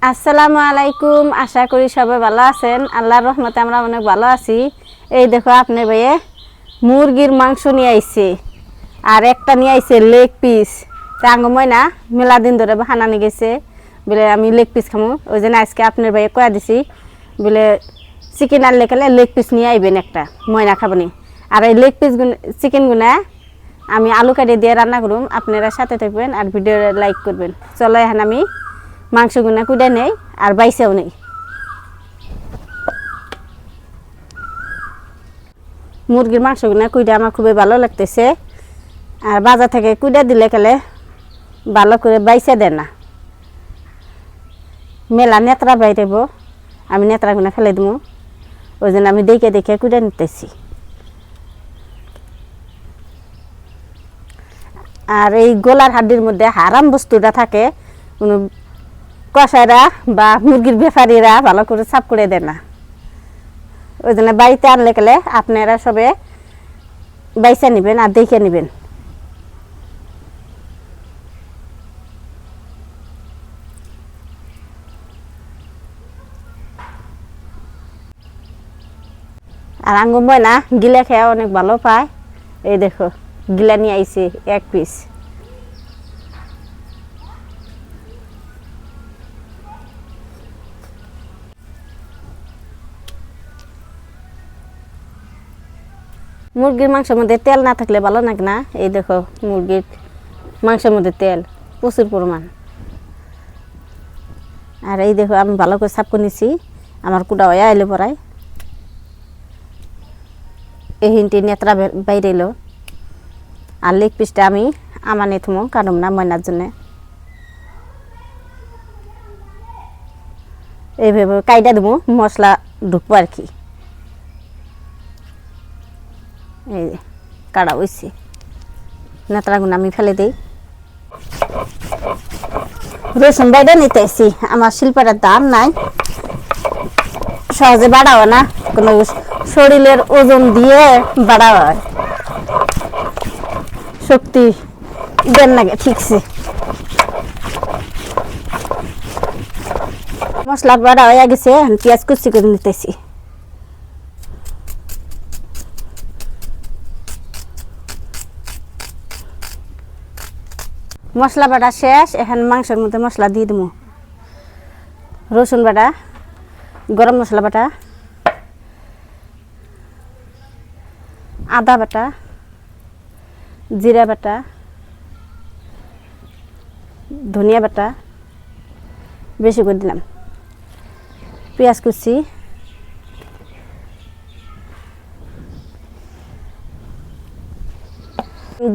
আসসালামু আলাইকুম। আশা করি সবাই ভালো আছেন। আল্লাহর রহমতে আমরা অনেক ভালো আছি। এই দেখো আপনার ভাইয়ে মুরগির মাংস নিয়ে আইছে, আর একটা নিয়ে আইছে লেগ পিস। টাঙ্গময় না মেলা দিন ধরে বাহানা নিয়ে গেছে বলে আমি লেগ পিস খামো, ওই জন্য আজকে আপনার ভাইয়ে কয়া দিছি বলে চিকেন আনলে খেলে লেগ পিস নিয়ে আইবেন একটা, ময়না খাবনি। আর এই লেগ পিস চিকেন গুনা আমি আলু কাটে দিয়ে রান্না করুম, আপনারা সাথে থাকবেন আর ভিডিও লাইক করবেন। চলো এখন আমি মাংসগুনা কুড়ে নেই আর বাইসেও নেই। মুরগির মাংসগুনা কুইডা আমার খুবই ভালো লাগতেছে, আর বাজার থেকে কুইডা দিলে গেলে ভালো করে বাইসে দেন না, মেলা নেত্রা বাইরেব, আমি নেত্রাগুনা ফেলে দেবো, ওই জন্য আমি দেখে দেখে কুইডা নিতেছি। আর এই গলার হাড্ডির মধ্যে হারাম বস্তুটা থাকে, কোনো কষাইরা বা মুরগির ব্যাপারীরা ভালো করে সাফ করে দেন না, ওই জন্য বাড়িতে আনলে গেলে আপনারা সবে বাইসা নেবেন আর দেখে নেবেন। আর আঙ্গুময় না গিলা খেয়ে অনেক ভালো পায়, এই দেখো গিলা নিয়ে আইছে এক পিস। মুরগির মাংসের মধ্যে তেল না থাকলে ভালো লাগে না। এই দেখো মুরগির মাংসের মধ্যে তেল প্রচুর পরিমাণ। আর এই দেখো আমি ভালো করে সাফ করে নিছি, আমার কুড়া হয়ে আইলে পড়ায় এই হিনটি নেত্রা বাইরে এলো। আর লেগ পিসটা আমি আমার নেথমো কাটুম না ময়নার জন্যে, এইভাবে কাইটা দেবো, মশলা ঢুকবো আর কি। এই কাটা হয়েছে, নেত্রাগুলো আমি ফেলে দিই। রসুন বাইরে নিতে আসছি, আমার শিল্পটার দাম নাই, সহজে বাড়া হয় না, কোনো শরীরের ওজন দিয়ে বাড়া হয়, শক্তি দেন লাগে ঠিকছে। মশলা বাড়া হয়ে গেছে, পেঁয়াজ কুচি করে নিতেছি। মশলা বাটা শেষ, এখন মাংসের মধ্যে মশলা দিয়ে দেবো। রসুন বাটা, গরম মশলা বাটা, আদা বাটা, জিরা বাটা, ধনিয়া বাটা বেশি করে দিলাম, পেঁয়াজ কুচি,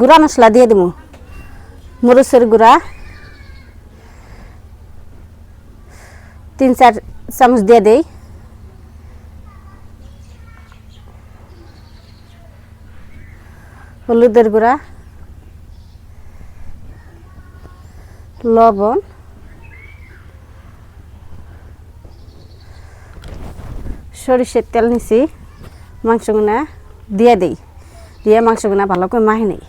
গুঁড়া মশলা দিয়ে দেবো। মরিচের গুঁড়া 3-4 চামচ দিয়ে দেই, হলুদের গুঁড়া, লবণ, সরিষার তেল নিছি, মাংসগুনা দিয়ে দেই, দিয়ে মাংসগুনা ভালো করে মাখি নেই।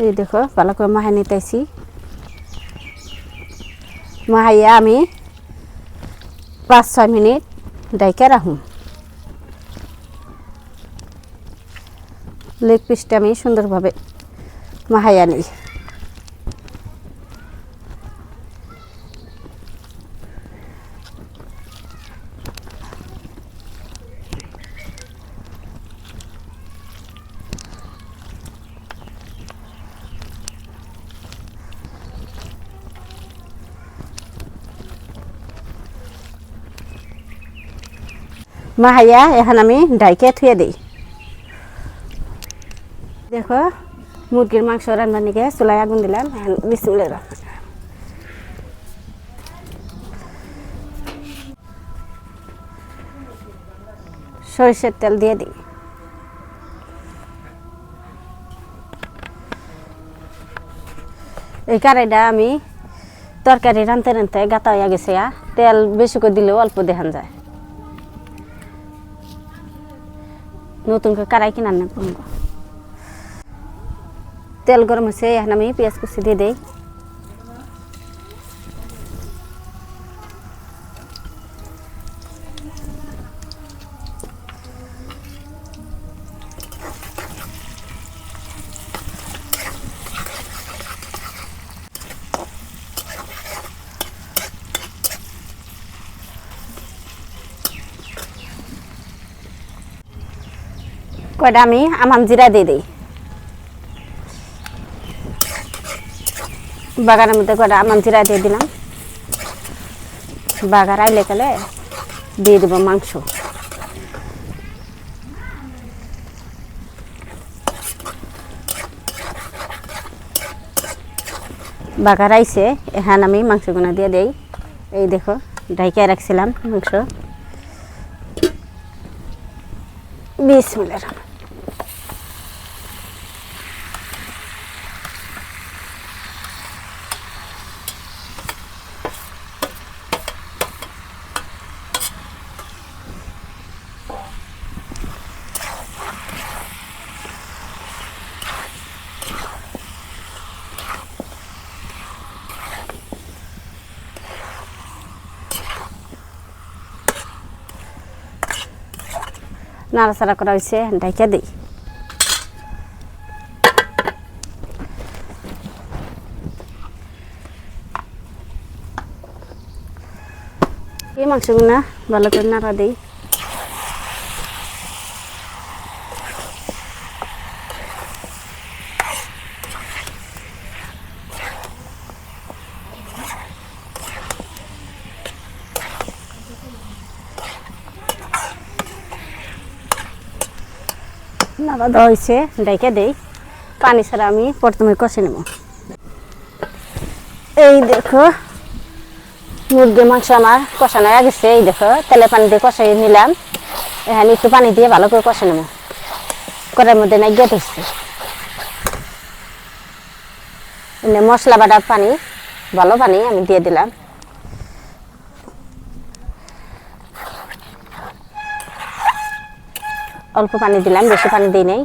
এই দেখো ভালো করে মাহাই নিতেছি, মাহাইয়া আমি 5-6 মিনিট ডাইকে রাখুন। লেগ পিসটা আমি সুন্দরভাবে মাহাইয়া নিই। মাহাইয়া এখন আমি ডাইকে থুয়ে দিই। দেখো মুরগির মাংস রান্নার নিকে চুলায় আগুন দিলাম, বিসমিল্লাহ। সরিষার তেল দিয়ে দিই, এই কড়াইটা আমি তরকারি রানতে রানতে গাতা হয়ে গেছে তেল বেশি করে দিলেও অল্প দেখান যায় নতুন করে কড়াই কিনার না তেল গরম হয়েছে এখন আমি পেঁয়াজ কুচি দিয়ে দেই কয়টা আমি আমান জিরা দিয়ে দিই বাগানের মধ্যে কয়টা আমান জিরা দিয়ে দিলাম বাগার আইলে গেলে দিয়ে দেবো মাংস বাগার আইছে এখন আমি মাংসগুলো দিয়ে দেই এই দেখো ঢাইকে রাখছিলাম মাংস বিসমিল্লাহ নাড়াচাড়া করা হয়েছে ঢাইকা দিই এই মাংসগুলো ভালো করে নাড়া দিই নাড়া দেওয়া হয়েছে ঢাইকা দেই পানি ছাড়া আমি প্রথমে কষে নেব এই দেখো মুরগির মাংস আমার কষানো হয়ে গেছে এই দেখো তেলে পানি দিয়ে কষাই নিলাম এখানে একটু পানি দিয়ে ভালো করে কষে নেব কড়াইয়ের মধ্যে না গিয়ে ধরছে মশলা বাটার পানি ভালো পানি আমি দিয়ে দিলাম অল্প পানি দিলাম বেশি পানি দিই নাই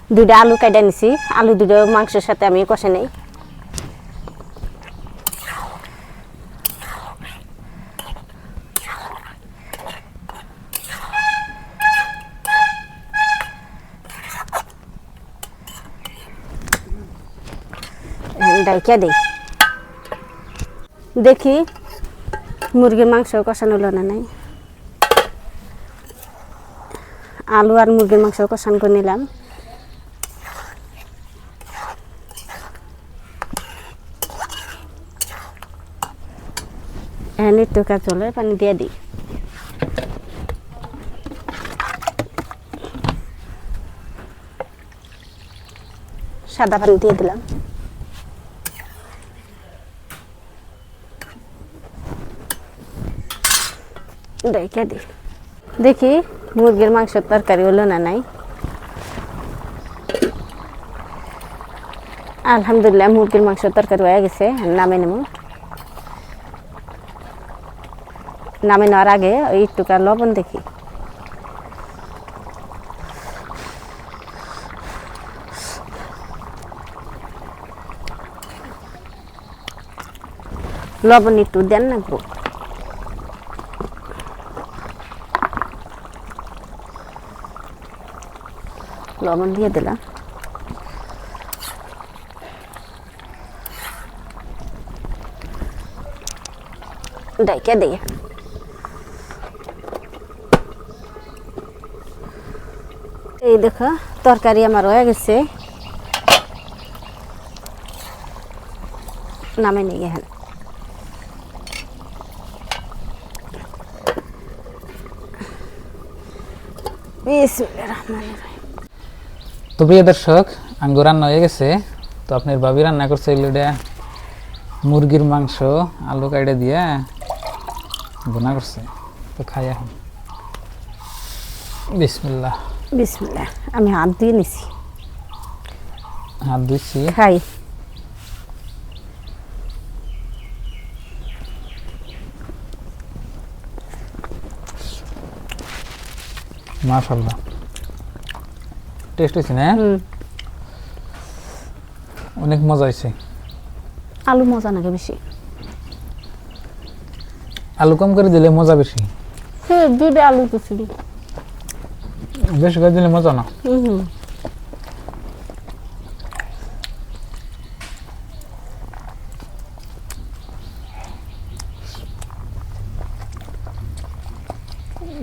দুইটা আলু কাটা নিছি আলু দুটো মাংসের সাথে আমি কষে নেই ডাইকা দেই দেখি মুরগির মাংস কষানো হলো না নাই আলু আর মুরগির মাংস কষান করে নিলাম এখানে টোকা চলে পানি দিয়ে দিই সাদা পানি দিয়ে দিলাম ডাইকা দিই দেখি মুরগির মাংসের তরকারি হলো না নাই আলহামদুলিল্লাহ মুরগির মাংসের তরকারি হয়ে গেছে নামে নেব নামে নেওয়ার আগে ওই একটুকা লবণ দেখি লবণ একটু দেন না গো লবণ দিয়ে দিলাম ডাইকা দিয়ে এই দেখো তরকারি আমার হয়ে গেছে নামে নিয়ে গেলেন তো প্রিয় দর্শক আঙ্গুর রান্না হয়ে গেছে তো আপনার ভাবি রান্না করছে এগুলো মুরগির মাংস আলু কাইটে দিয়ে ভুনা করছে তো খাই এখন বিসমিল্লাহ বিসমিল্লাহ আমি হাত দিয়ে নিছি হাত ধুইছি খাই। মাশাআল্লাহ টেস্ট হয়েছে না? অনেক মজা হয়েছে। আলু মজা নাকি বেশি? আলু কম করে দিলে মজা বেশি, দুইটা আলু তো ছিল। বেশি করে দিলে মজা না।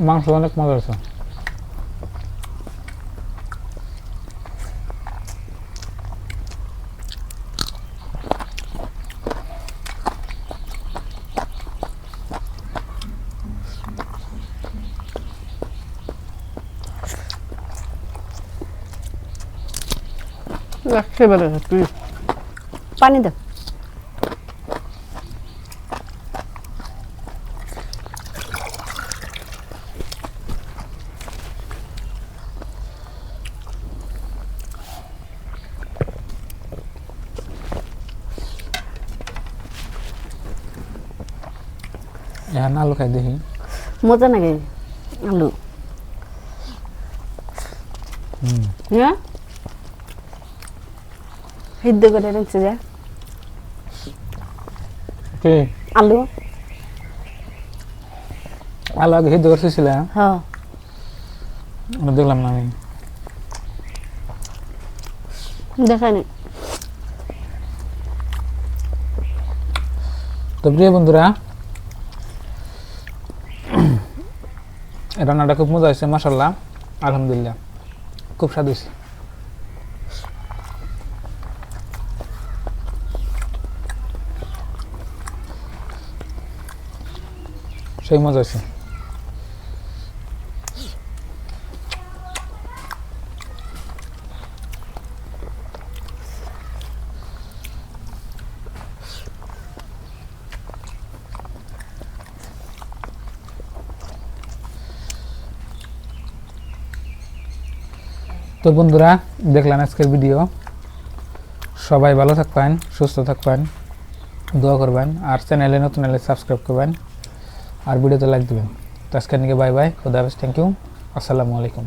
মাংস অনেক মজা হয়েছে। পানি দাও। এখন আলু খাই দেখি। মজা নাকি আলু? হ্যাঁ সিদ্ধ করে রেখেছে যে আলু। আলু আগে সিদ্ধ করতেছিলাম, হ্যাঁ দেখলাম না আমি। দেখানি। তো প্রিয় বন্ধুরা, রান্নাটা খুব মজা হয়েছে, মাশাআল্লাহ, আলহামদুলিল্লাহ, খুব স্বাদ হয়েছে। সেই মজা হয়েছে। তো বন্ধুরা, দেখলেন আজকের ভিডিও। সবাই ভালো থাকবেন, সুস্থ থাকবেন, দোয়া করবেন, আর চ্যানেলে নতুন হলে সাবস্ক্রাইব করবেন, আর ভিডিওতে লাইক দিবেন। তো আজকের নিকে বাই বাই, খুদা হাফেজ, থ্যাংক ইউ, আসসালামু আলাইকুম।